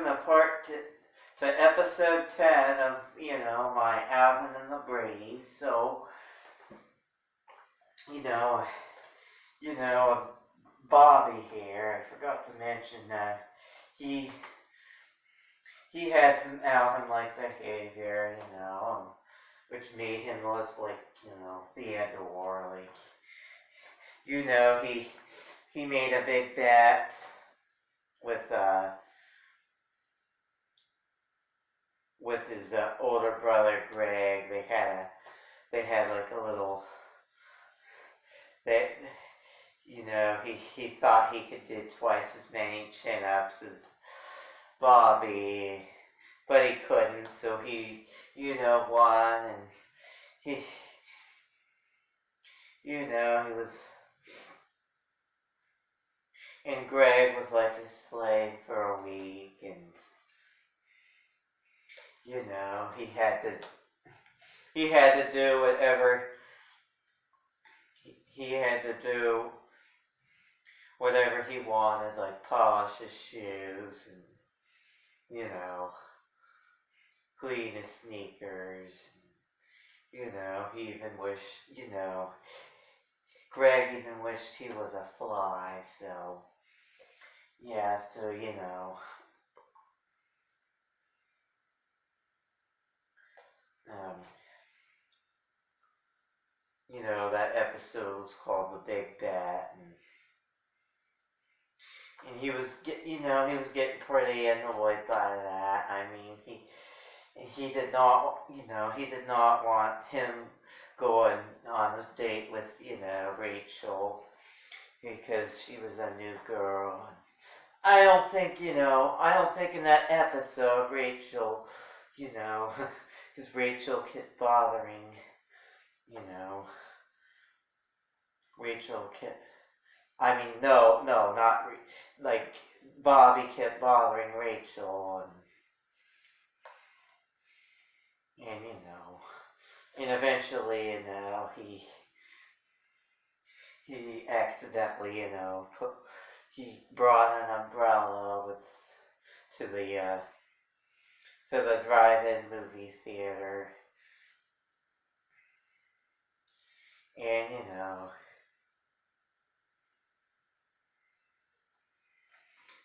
welcome to episode 10 of, my Alvin and the Brady. So, you know, Bobby here, I forgot to mention that he had some Alvin-like behavior, which made him less like, Theodore, like, he made a big bet with his older brother Greg. They had like a little, he thought he could do twice as many chin-ups as Bobby, but he couldn't, so he, won, and he was, and Greg was like a slave for a week, and, he had to do whatever, he had to do whatever he wanted, like polish his shoes, and, clean his sneakers, he even wished, Greg even wished he was a fly, so, yeah, so, that episode was called The Big Bet, and he was getting pretty annoyed by that. I mean, he did not want him going on this date with, Rachel, because she was a new girl. I don't think in that episode Rachel, because Rachel kept bothering, Rachel kept, I mean, no, not, like, Bobby kept bothering Rachel, and and eventually, he accidentally, he brought an umbrella to the drive-in movie theater, and,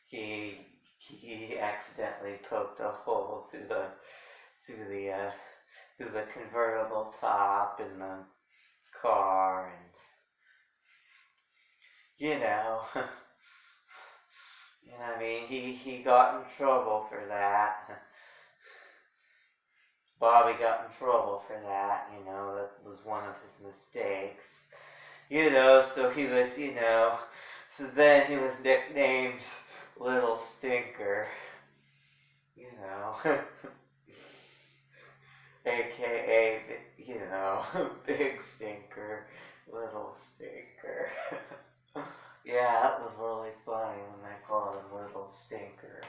he accidentally poked a hole through the convertible top in the car, and and I mean, he got in trouble for that. Bobby got in trouble for that, that was one of his mistakes. So he was, so then he was nicknamed Little Stinker, AKA, Big Stinker, Little Stinker. Yeah, that was really funny when they called him Little Stinker.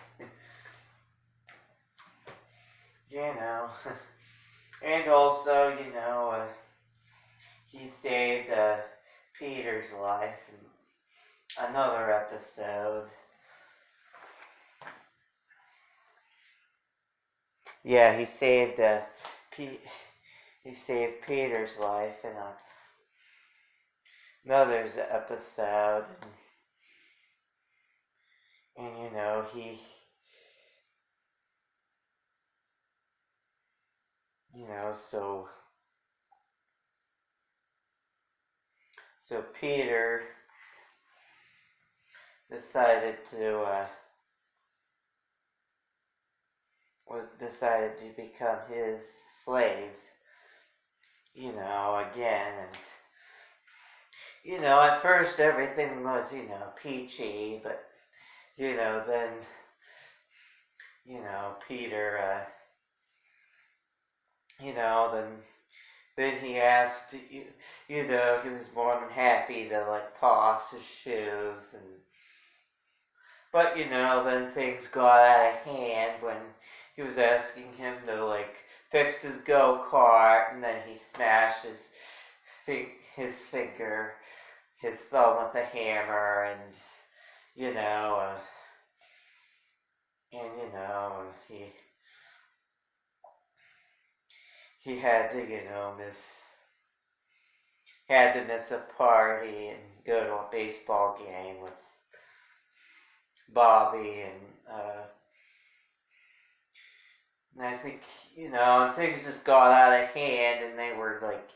And also, he saved Peter's life in another episode. Yeah, he saved Peter's life in another episode, and he, so Peter decided to become his slave, again, and at first everything was, peachy, but, then, Peter, then he asked, he was more than happy to, like, polish his shoes, but, then things got out of hand when he was asking him to, like, fix his go-kart, and then he smashed his thumb with a hammer, and, and he had to miss a party and go to a baseball game with Bobby, and I think and things just got out of hand, and they were like,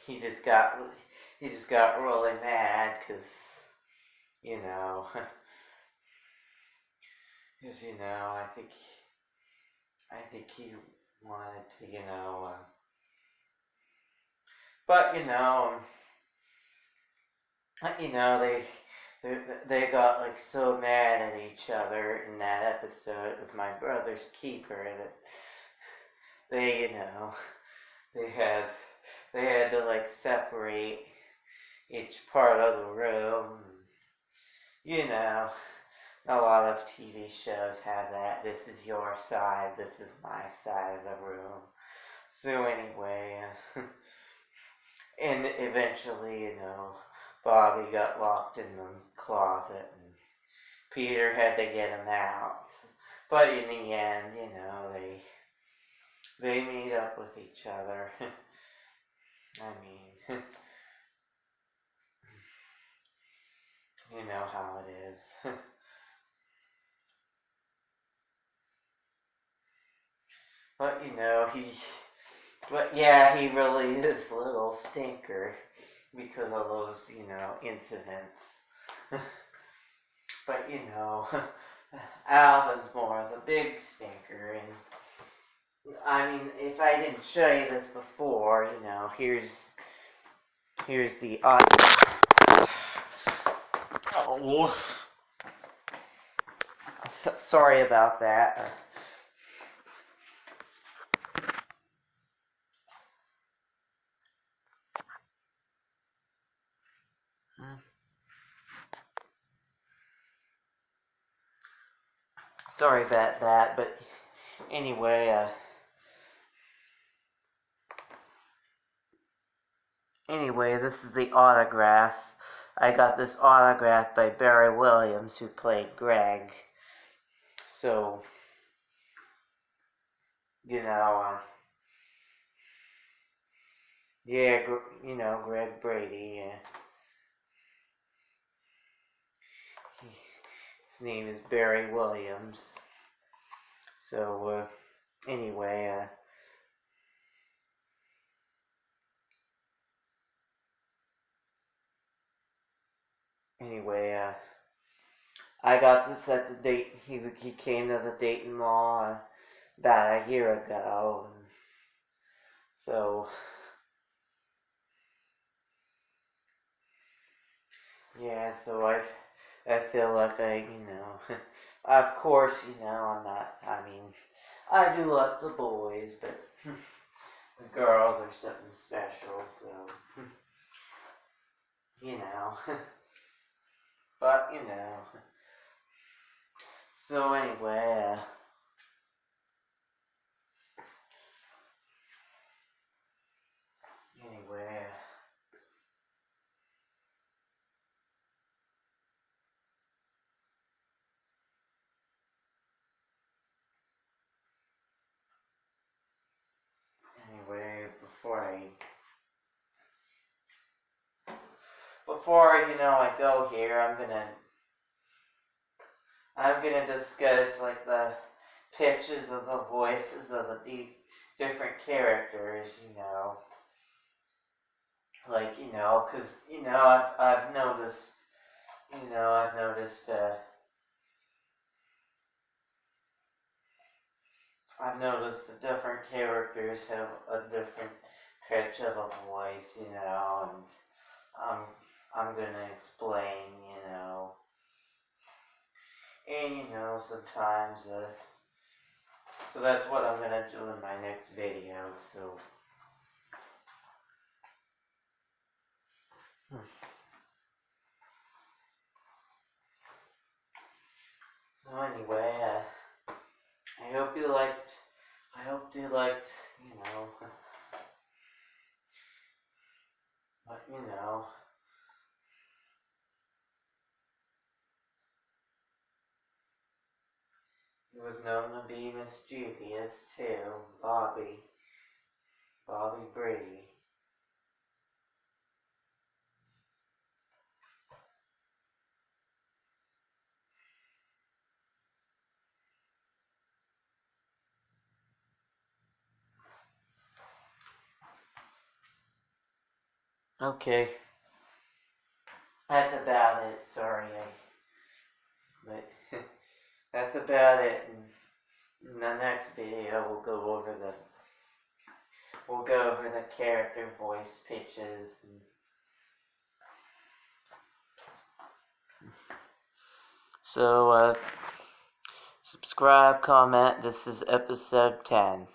he just got really mad because you know because I think he wanted to but they they got like so mad at each other in that episode. It was my brother's keeper that they they had to like separate each part of the room. A lot of TV shows have that. This is your side, this is my side of the room. So anyway, and eventually, Bobby got locked in the closet, and Peter had to get him out. But in the end, they meet up with each other. I mean, you know how it is. But he really is a little stinker because of those, incidents. But Alvin's more of a big stinker, and I mean, if I didn't show you this before, here's the oh, sorry about that. Sorry about that, but anyway, this is the autograph. I got this autograph by Barry Williams, who played Greg. So, Greg Brady. His name is Barry Williams. So, anyway, I got this at the date. He came to the Dayton Mall about a year ago, and so yeah. So I feel like of course, I'm not. I mean, I do like the boys, but the girls are something special. So but So anyway, anyway, before I go here, I'm gonna discuss like the pitches of the voices of the different characters. Like because I've noticed. I've noticed. I've noticed the different characters have a different pitch of a voice. And I'm I'm gonna explain. And sometimes. So that's what I'm gonna do in my next video. So. So anyway, I hope you liked. But He was known to be mischievous too. Bobby Brady. Okay, that's about it. Sorry, but that's about it. In the next video, we'll go over the character voice pitches. So, subscribe, comment. This is episode 10.